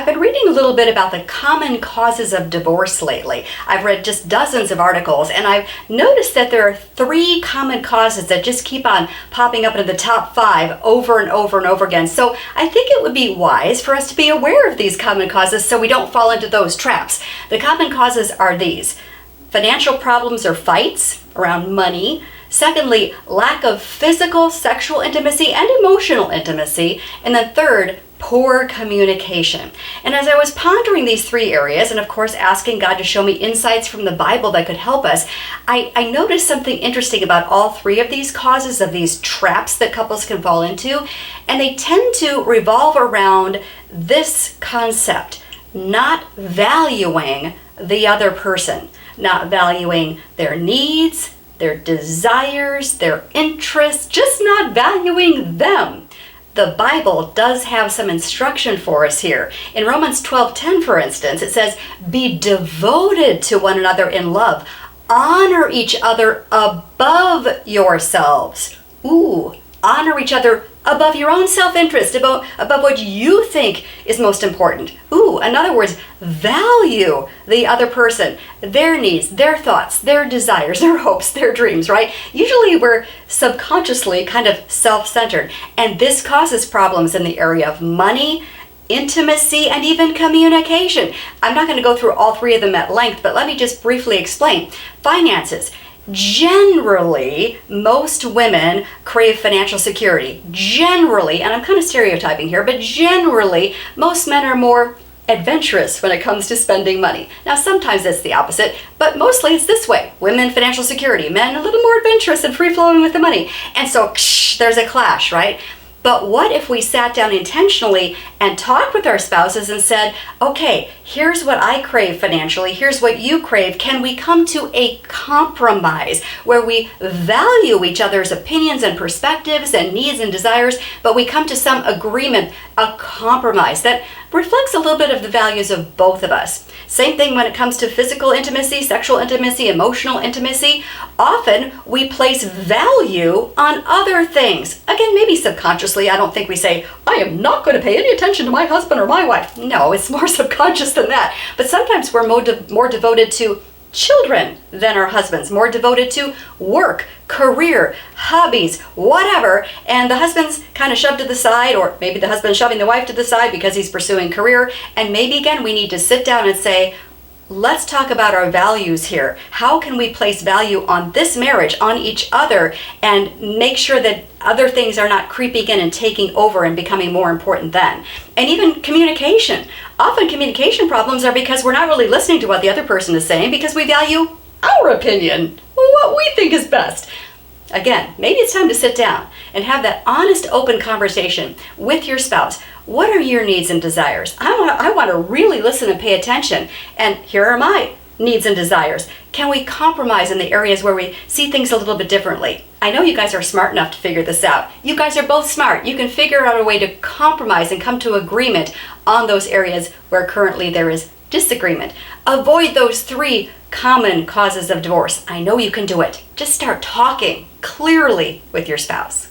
been reading a little bit about the common causes of divorce lately. I've read just dozens of articles, and I've noticed that there are 3 common causes that just keep on popping up into the top 5 over and over and over again. So I think it would be wise for us to be aware of these common causes so we don't fall into those traps. The common causes are these: financial problems or fights around money. Secondly, lack of physical, sexual intimacy and emotional intimacy. And then third, poor communication. And as I was pondering these 3 areas, and of course asking God to show me insights from the Bible that could help us, I noticed something interesting about all 3 of these causes, of these traps that couples can fall into, and they tend to revolve around this concept: not valuing the other person, not valuing their needs, their desires, their interests, just not valuing them. The Bible does have some instruction for us here. In Romans 12:10, for instance, it says, "Be devoted to one another in love. Honor each other above yourselves." Ooh, honor each other above your own self-interest, above what you think is most important. Ooh, in other words, value the other person, their needs, their thoughts, their desires, their hopes, their dreams, right? Usually we're subconsciously kind of self-centered, and this causes problems in the area of money, intimacy, and even communication. I'm not going to go through all 3 of them at length, but let me just briefly explain. Finances. Generally, most women crave financial security. Generally, and I'm kind of stereotyping here, but generally, most men are more adventurous when it comes to spending money. Now, sometimes it's the opposite, but mostly it's this way. Women, financial security. Men, a little more adventurous and free-flowing with the money. And so, there's a clash, right? But what if we sat down intentionally and talked with our spouses and said, okay, here's what I crave financially, here's what you crave. Can we come to a compromise where we value each other's opinions and perspectives and needs and desires, but we come to some agreement, a compromise that reflects a little bit of the values of both of us? Same thing when it comes to physical intimacy, sexual intimacy, emotional intimacy. Often we place value on other things. Again, maybe subconsciously. I don't think we say, I am not going to pay any attention to my husband or my wife. No, it's more subconscious than that. But sometimes we're more devoted to children than our husbands, more devoted to work, career, hobbies, whatever, and the husband's kind of shoved to the side, or maybe the husband's shoving the wife to the side because he's pursuing career. And maybe again we need to sit down and say, let's talk about our values here. How can we place value on this marriage, on each other, and make sure that other things are not creeping in and taking over and becoming more important then? And even communication. Often communication problems are because we're not really listening to what the other person is saying because we value our opinion, what we think is best. Again, maybe it's time to sit down and have that honest, open conversation with your spouse. What are your needs and desires? I want to really listen and pay attention. And here are my needs and desires. Can we compromise in the areas where we see things a little bit differently? I know you guys are smart enough to figure this out. You guys are both smart. You can figure out a way to compromise and come to agreement on those areas where currently there is disagreement. Avoid those 3 common causes of divorce. I know you can do it. Just start talking clearly with your spouse.